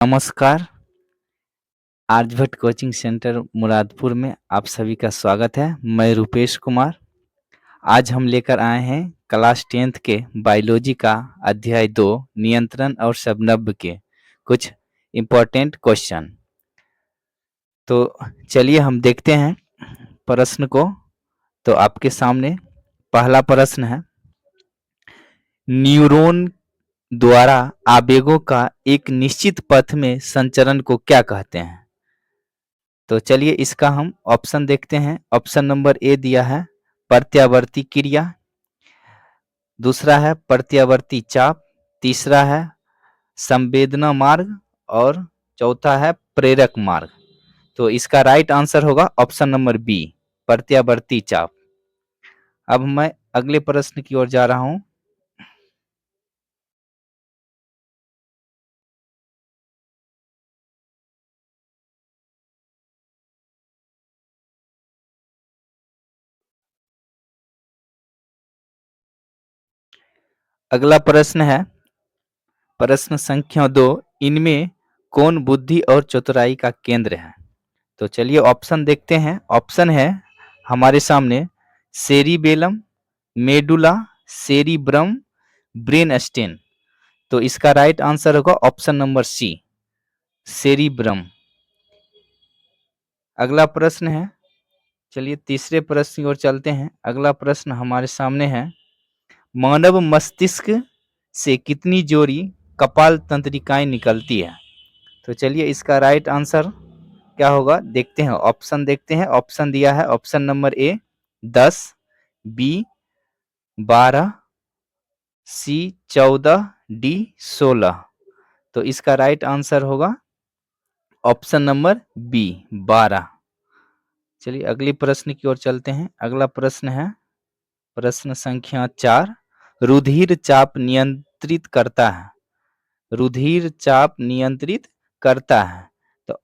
नमस्कार, Aryabhata coaching centre Muradpur में आप सभी का स्वागत है। मैं रूपेश कुमार। आज हम लेकर आए हैं क्लास 10th के बायोलॉजी का अध्याय 2 नियंत्रण और शबनम के कुछ इम्पोर्टेंट क्वेश्चन। तो चलिए हम देखते हैं प्रश्न को। तो आपके सामने पहला प्रश्न है, न्यूरॉन द्वारा आवेगों का एक निश्चित पथ में संचरण को क्या कहते हैं? तो चलिए इसका हम ऑप्शन देखते हैं। ऑप्शन नंबर ए दिया है प्रत्यावर्ती क्रिया, दूसरा है प्रत्यावर्ती चाप, तीसरा है संवेदना मार्ग और चौथा है प्रेरक मार्ग। तो इसका राइट आंसर होगा ऑप्शन नंबर बी, प्रत्यावर्ती चाप। अब मैं अगले प्रश्न की ओर जा रहा हूं। अगला प्रश्न है प्रश्न संख्या 2, इनमें कौन बुद्धि और चतुराई का केंद्र है? तो चलिए ऑप्शन देखते हैं। ऑप्शन है हमारे सामने cerebellum, medulla, cerebrum, brain stem. तो इसका राइट आंसर होगा ऑप्शन नंबर सी, सेरिब्रम। अगला प्रश्न है, चलिए तीसरे प्रश्न की ओर चलते हैं। अगला प्रश्न हमारे सामने है, मानव मस्तिष्क से कितनी जोड़ी कपाल तंत्रिकाएं निकलती है? तो चलिए इसका राइट आंसर क्या होगा देखते हैं। ऑप्शन देखते हैं। ऑप्शन दिया है option number A 10, B 12, C 14, D 16। तो इसका राइट आंसर होगा ऑप्शन नंबर बी 12। चलिए अगली प्रश्न की ओर चलते हैं। अगला प्रश्न है प्रश्न संख्या 4, रुधिर चाप नियंत्रित करता है। रुधिर चाप नियंत्रित करता है। तो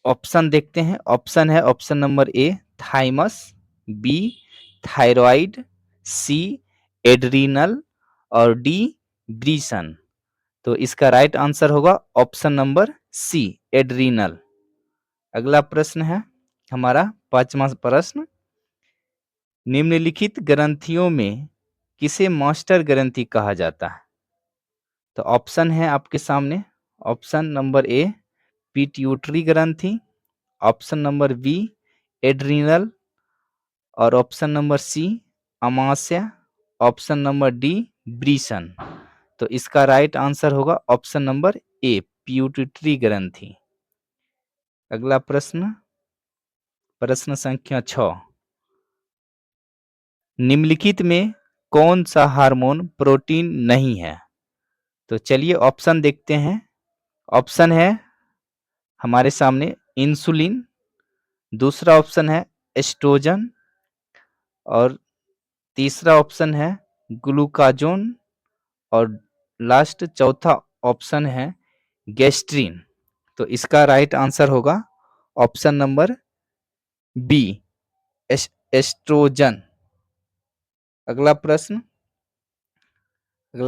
ऑप्शन देखते हैं। ऑप्शन है option number A thymus, B thyroid, C adrenal और डी ब्रीसन। तो इसका राइट आंसर होगा ऑप्शन नंबर सी, एड्रीनल। अगला प्रश्न है हमारा पांचवा प्रश्न, निम्नलिखित ग्रंथियों में किसे मास्टर ग्रंथि कहा जाता है? तो ऑप्शन है आपके सामने। ऑप्शन नंबर ए पिट्यूटरी ग्रंथि, ऑप्शन नंबर बी एड्रीनल और ऑप्शन नंबर सी अमाशय, ऑप्शन नंबर डी ब्रीसन। तो इसका राइट आंसर होगा ऑप्शन नंबर ए पिट्यूटरी ग्रंथि। अगला प्रश्न प्रश्न संख्या 6, निम्नलिखित में कौन सा हार्मोन प्रोटीन नहीं है? तो चलिए ऑप्शन देखते हैं। ऑप्शन है हमारे सामने इंसुलिन, दूसरा ऑप्शन है एस्ट्रोजन और तीसरा ऑप्शन है ग्लूकाजोन और लास्ट चौथा ऑप्शन है गैस्ट्रीन। तो इसका राइट आंसर होगा ऑप्शन नंबर बी, एस्ट्रोजन। अगला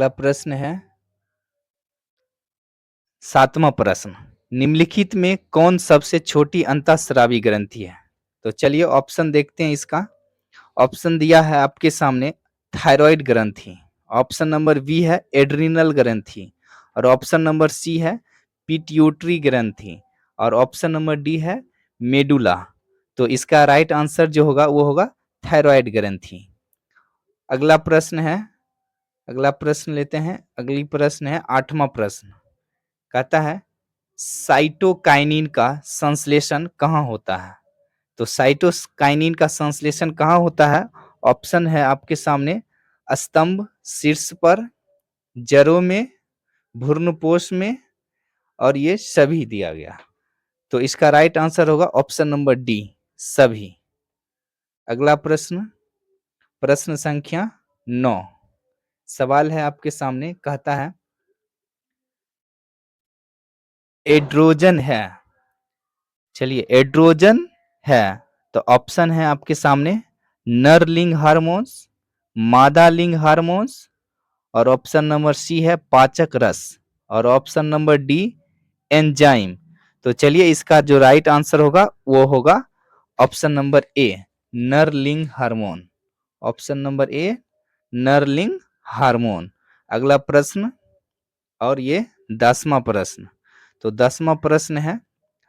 प्रश्न है सातवां प्रश्न, निम्नलिखित में कौन सबसे छोटी अंतःस्रावी ग्रंथि है? तो चलिए ऑप्शन देखते हैं इसका। ऑप्शन दिया है आपके सामने थायराइड ग्रंथि, ऑप्शन नंबर बी है एड्रिनल ग्रंथि और ऑप्शन नंबर सी है पिट्यूटरी ग्रंथि और ऑप्शन नंबर डी है मेडुला। तो इसका राइट आंसर जो होगा वो होगा थायराइड ग्रंथि। अगला प्रश्न है, अगला प्रश्न लेते हैं। अगली प्रश्न है आठवां प्रश्न, कहता है साइटोकाइनिन का संश्लेषण कहाँ होता है? तो साइटोकाइनिन का संश्लेषण कहाँ होता है? ऑप्शन है आपके सामने स्तंभ शीर्ष पर, जड़ों में, भ्रूणपोष में और ये सभी दिया गया। तो इसका राइट आंसर होगा ऑप्शन नंबर डी, सभी। अगला प्रश्न प्रश्न संख्या 9, सवाल है आपके सामने, कहता है एड्रोजन है। चलिए एड्रोजन है तो ऑप्शन है आपके सामने नर लिंग हार्मोन्स, मादा लिंग हार्मोन्स और ऑप्शन नंबर सी है पाचक रस और ऑप्शन नंबर डी एंजाइम। तो चलिए इसका जो राइट आंसर होगा वो होगा ऑप्शन नंबर ए, नरलिंग हार्मोन। ऑप्शन नंबर ए, नरलिंग हार्मोन। अगला प्रश्न और ये 10वां प्रश्न। तो 10वां प्रश्न है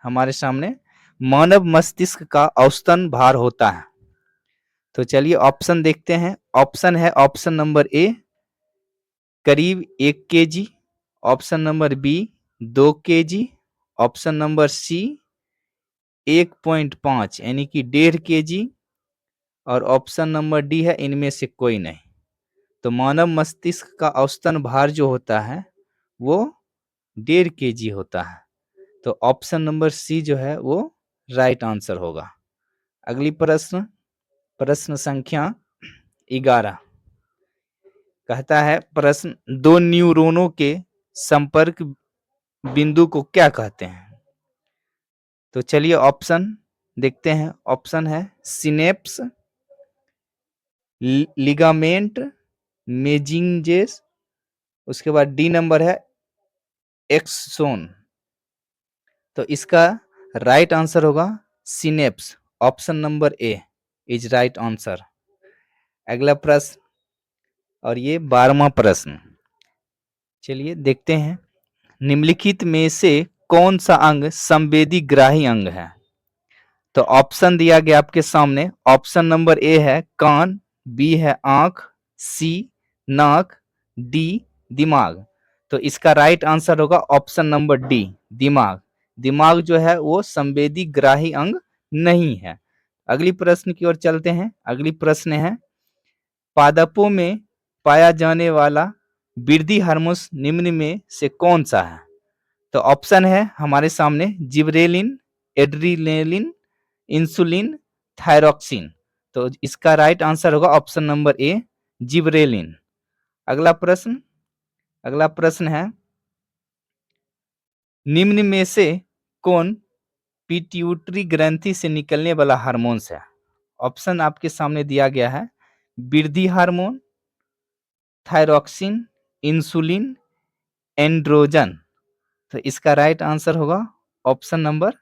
हमारे सामने, मानव मस्तिष्क का औसतन भार होता है। तो चलिए ऑप्शन देखते हैं। ऑप्शन है ऑप्शन नंबर ए करीब 1 KG, option number B 2 KG, option number C 1.5 यानी कि 1.5 केजी, और ऑप्शन नंबर डी है इनमें से कोई नहीं। तो मानव मस्तिष्क का औसतन भार जो होता है वो 1.5 केजी होता है। तो ऑप्शन नंबर सी जो है वो राइट आंसर होगा। अगली प्रश्न, प्रश्न संख्या 11 कहता है प्रश्न, दो न्यूरॉनों के संपर्क बिंदु को क्या कहते हैं? तो चलिए ऑप्शन देखते हैं। ऑप्शन है सिनेप्स, लिगामेंट, मेजिंजेस, उसके बाद डी नंबर है एक्सोन। तो इसका राइट आंसर होगा synapse. Option number A is right answer. अगला प्रश्न और ये 12वां प्रश्न, चलिए देखते हैं। निम्नलिखित में से कौन सा अंग संवेदी ग्राही अंग है? तो ऑप्शन दिया गया आपके सामने। ऑप्शन नंबर ए है कान, बी है आंख, सी नाक, डी दिमाग। तो इसका राइट आंसर होगा ऑप्शन नंबर डी, दिमाग। दिमाग जो है वो संवेदी ग्राही अंग नहीं है। अगली प्रश्न की ओर चलते हैं। अगली प्रश्न है, पादपों में पाया जाने वाला वृद्धि हार्मोन निम्न में से कौन सा है? तो ऑप्शन है हमारे सामने जिबरेलिन, एड्रीनेलिन, इंसुलिन, थायरॉक्सिन। तो इसका राइट आंसर होगा ऑप्शन नंबर ए, जिबरेलिन। अगला प्रश्न है, निम्न में से कौन पिट्यूटरी ग्रंथि से निकलने वाला हार्मोन्स है? ऑप्शन आपके सामने दिया गया है, वृद्धि हार्मोन, थायरॉक्सिन, इंसुलिन, एंड्रोजन। तो इसका राइट आंसर होगा ऑप्शन नंबर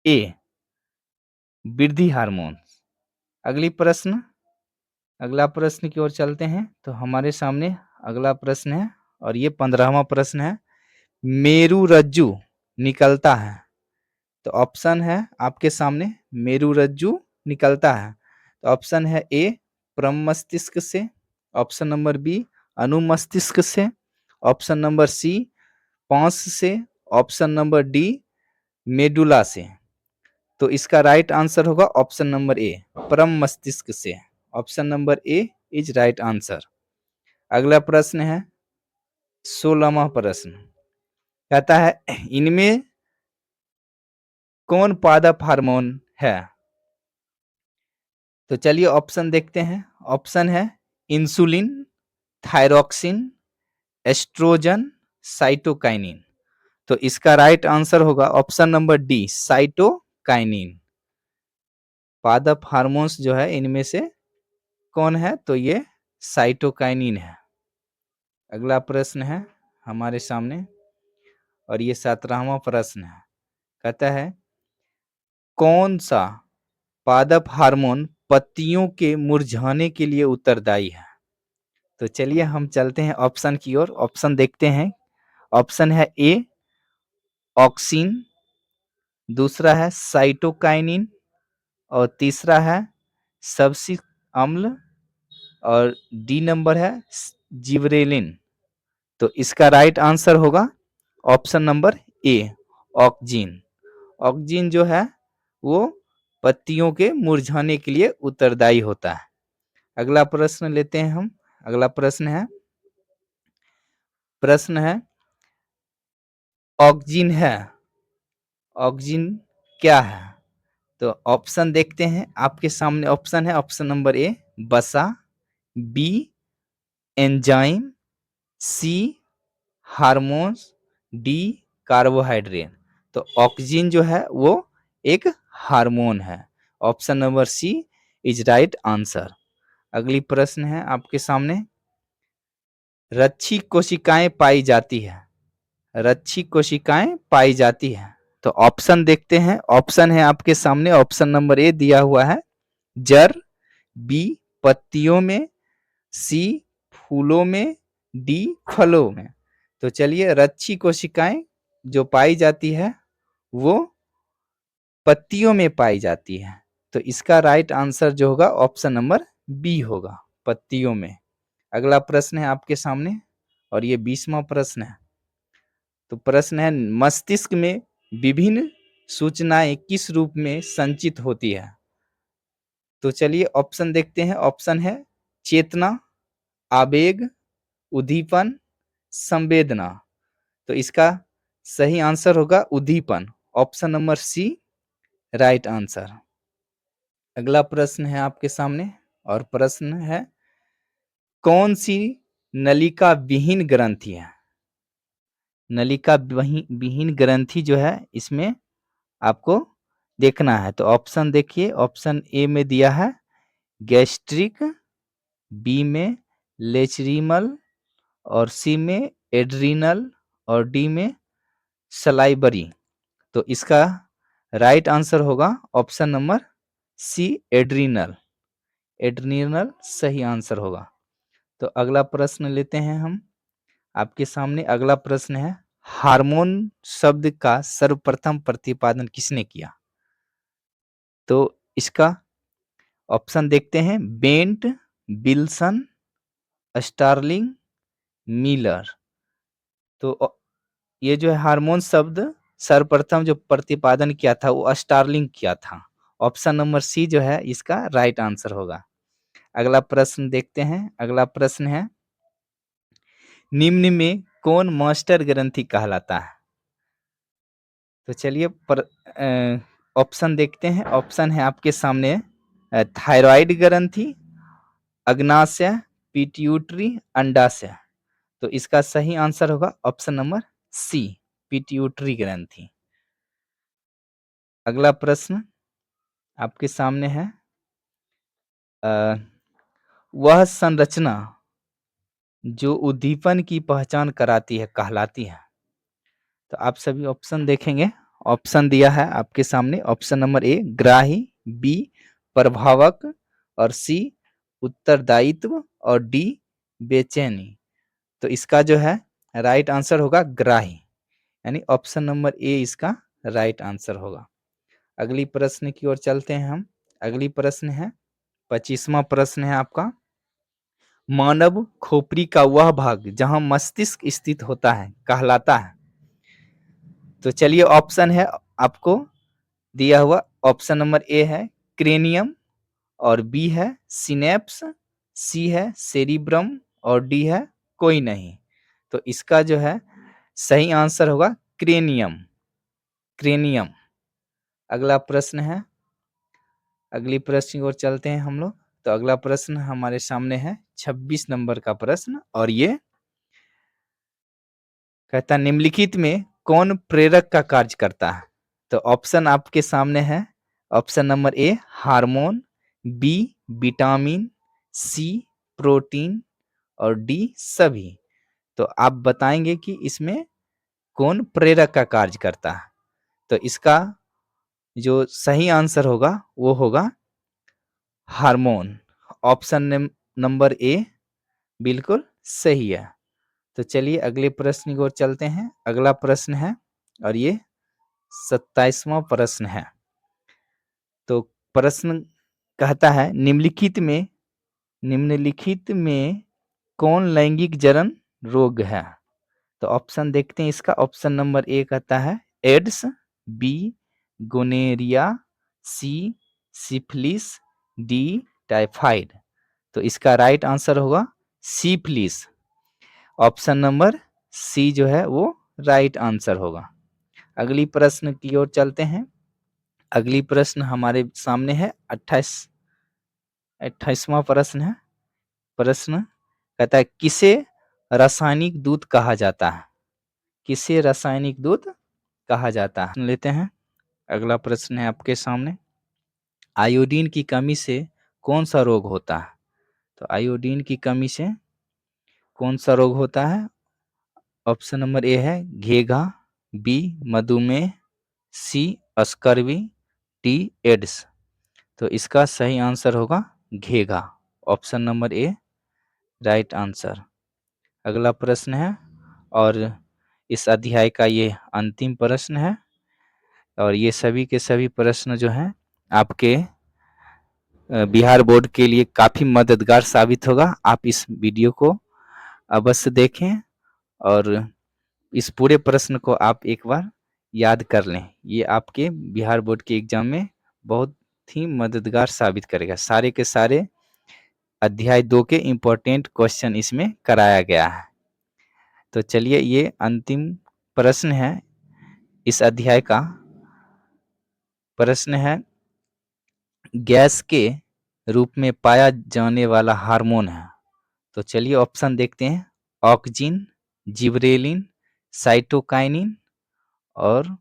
ए, वृद्धि हार्मोन। अगला प्रश्न की ओर चलते हैं। तो हमारे सामने अगला प्रश्न है और ये 15वां प्रश्न है, मेरुरज्जु निकलता है। तो ऑप्शन है आपके सामने, मेरुरज्जु निकलता है। तो ऑप्शन है ए परम मस्तिष्क से, ऑप्शन नंबर बी अनुमस्तिष्क से, ऑप्शन नंबर सी पांस से, ऑप्शन नंबर डी मेडुला से। तो इसका राइट आंसर होगा ऑप्शन नंबर ए, परम मस्तिष्क से। Option number A is right answer. अगला प्रश्न है 16वां प्रश्न, कहता है इनमें कौन पादप हार्मोन है? तो चलिए ऑप्शन देखते हैं। ऑप्शन है इंसुलिन, थायरॉक्सिन, एस्ट्रोजन, साइटोकाइनिन। तो इसका राइट आंसर होगा ऑप्शन नंबर डी, साइटोकाइनिन। पादप हार्मोन्स जो है इनमें से कौन है? तो ये साइटोकाइनिन है। अगला प्रश्न है हमारे सामने और ये 17वां प्रश्न है, कहता है कौन सा पादप हार्मोन पत्तियों के मुरझाने के लिए उत्तरदायी है? तो चलिए हम चलते हैं ऑप्शन की ओर। ऑप्शन देखते हैं। ऑप्शन है ए ऑक्सिन, दूसरा है साइटोकाइनिन, और तीसरा है सब्सिक अम्ल, और डी नंबर है जिबरेलिन। तो इसका राइट आंसर होगा ऑप्शन नंबर ए, ऑक्जिन। ऑक्जिन जो है वो पत्तियों के मुरझाने के लिए उत्तरदायी होता है। अगला प्रश्न लेते हैं हम। अगला प्रश्न है ऑक्जिन है, ऑक्जिन क्या है? तो ऑप्शन देखते हैं। आपके सामने ऑप्शन है, ऑप्शन नंबर ए वसा, B enzyme, C hormones, D carbohydrate. तो ऑक्सिन जो है वो एक हार्मोन है। Option number C is right answer. अगली प्रश्न है आपके सामने, रच्छी कोशिकाएं पाई जाती है। रच्छी कोशिकाएं पाई जाती है। तो ऑप्शन देखते हैं। ऑप्शन है आपके सामने। ऑप्शन नंबर ए दिया हुआ है जड़, बी पत्तियों में, सी फूलों में, डी फलों में। तो चलिए, रच्छी कोशिकाएं जो पाई जाती है वो पत्तियों में पाई जाती है। तो इसका राइट आंसर जो होगा ऑप्शन नंबर बी होगा, पत्तियों में। अगला प्रश्न है आपके सामने और ये 20वां प्रश्न है। तो प्रश्न है, मस्तिष्क में विभिन्न सूचनाएं किस रूप में संचित होती है? तो चलिए ऑप्शन देखते हैं। ऑप्शन है चेतना, आवेग, उद्दीपन, संवेदना। तो इसका सही आंसर होगा उद्दीपन, option number C right answer. अगला प्रश्न है आपके सामने और प्रश्न है, कौन सी नलिका विहीन ग्रंथि है? नलिका विहीन ग्रंथि जो है इसमें आपको देखना है। तो ऑप्शन देखिए। ऑप्शन ए में दिया है गैस्ट्रिक, बी में लेचरीमल और सी में एड्रीनल और डी में सलाइबरी। तो इसका राइट आंसर होगा option number C adrenal. Adrenal सही आंसर होगा। तो अगला प्रश्न लेते हैं हम आपके सामने। अगला प्रश्न है, हार्मोन शब्द का सर्वप्रथम प्रतिपादन किसने किया? तो इसका ऑप्शन देखते हैं। Bent, Wilson, Starling, Miller. तो ये जो है हार्मोन शब्द सर्वप्रथम जो प्रतिपादन किया था वो स्टार्लिंग किया था। ऑप्शन नंबर सी जो है इसका राइट आंसर होगा। अगला प्रश्न देखते हैं। अगला प्रश्न है, निम्न में कौन मास्टर ग्रंथि कहलाता है? तो चलिए ऑप्शन देखते हैं। ऑप्शन है आपके सामने थायराइड ग्रंथि, अग्नाशय, पिट्यूटरी, अंडाशय। तो इसका सही आंसर होगा ऑप्शन नंबर सी पिट्यूटरी ग्रंथि। अगला प्रश्न आपके सामने है, वह संरचना जो उद्दीपन की पहचान कराती है कहलाती है? तो आप सभी ऑप्शन देखेंगे। ऑप्शन दिया है आपके सामने। ऑप्शन नंबर ए ग्राही, बी प्रभावक और सी उत्तरदायित्व और डी बेचैनी। तो इसका जो है राइट आंसर होगा ग्राही, यानी ऑप्शन नंबर ए इसका राइट आंसर होगा। अगली प्रश्न की ओर चलते हैं हम। अगली प्रश्न है 25वां प्रश्न है आपका, मानव खोपड़ी का वह भाग जहां मस्तिष्क स्थित होता है कहलाता है? तो चलिए ऑप्शन है आपको दिया हुआ। ऑप्शन नंबर ए है क्रेनियम और बी है सिनेप्स, सी है सेरिब्रम और डी है कोई नहीं। तो इसका जो है सही आंसर होगा क्रेनियम। क्रेनियम। अगला प्रश्न है। अगली प्रश्न की ओर चलते हैं हम लोग। तो अगला प्रश्न हमारे सामने है 26 नंबर का प्रश्न और ये कहता है, निम्नलिखित में कौन प्रेरक का कार्य करता है? तो ऑप्शन आपके सामने है। Option number A hormone, B vitamin, C protein और डी सभी। तो आप बताएंगे कि इसमें कौन प्रेरक का कार्य करता है? तो इसका जो सही आंसर होगा वो होगा हार्मोन। ऑप्शन नंबर ए बिल्कुल सही है। तो चलिए अगले प्रश्न की ओर चलते हैं। अगला प्रश्न है और ये 27वां प्रश्न है। तो प्रश्न कहता है, निम्नलिखित में कौन लैंगिक जलन रोग है? तो ऑप्शन देखते हैं इसका। ऑप्शन नंबर ए कहता है एड्स, बी गोनेरिया, सी सिफिलिस, डी टाइफाइड। तो इसका राइट आंसर होगा सिफिलिस। ऑप्शन नंबर सी जो है वो राइट आंसर होगा। अगली प्रश्न की ओर चलते हैं। अगली प्रश्न हमारे सामने है 28वां प्रश्न है। प्रश्न कहता है, किसे रासायनिक दूत कहा जाता है? किसे रासायनिक दूत कहा जाता है? लेते हैं। अगला प्रश्न है आपके सामने, आयोडीन की कमी से कौन सा रोग होता है? तो आयोडीन की कमी से कौन सा रोग होता है? ऑप्शन नंबर ए है घेघा, बी मधुमेह, सी स्कर्वी, डी एड्स। तो इसका सही आंसर होगा घेघा। Option number A right answer. अगला प्रश्न है और इस अध्याय का ये अंतिम प्रश्न है और ये सभी के सभी प्रश्न जो हैं आपके बिहार बोर्ड के लिए काफ़ी मददगार साबित होगा। आप इस वीडियो को अवश्य देखें और इस पूरे प्रश्न को आप एक बार याद कर लें। ये आपके बिहार बोर्ड के एग्जाम में बहुत ही मददगार साबित करेगा। सारे के सारे अध्याय 2 के इम्पोर्टेंट क्वेश्चन इसमें कराया गया है। तो चलिए ये अंतिम प्रश्न है इस अध्याय का। प्रश्न है गैस के रूप में पाया जाने वाला हार्मोन है। तो चलिए ऑप्शन देखते हैं। ऑक्जिन, जिबरेलिन, साइटोकाइनिन और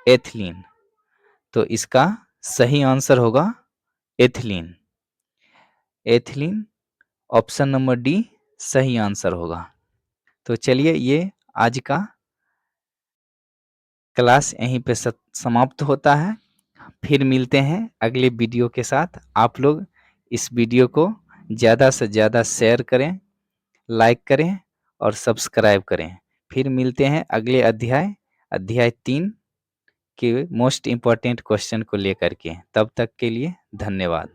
एथिलीन। तो इसका सही आंसर होगा ethylene. Ethylene option number D सही आंसर होगा। तो चलिए ये आज का क्लास यहीं पे समाप्त होता है। फिर मिलते हैं अगले वीडियो के साथ। आप लोग इस वीडियो को ज़्यादा से ज़्यादा शेयर करें, लाइक करें और सब्सक्राइब करें। फिर मिलते हैं अगले अध्याय अध्याय 3 के मोस्ट इम्पोर्टेंट क्वेश्चन को लेकर के। तब तक के लिए धन्यवाद।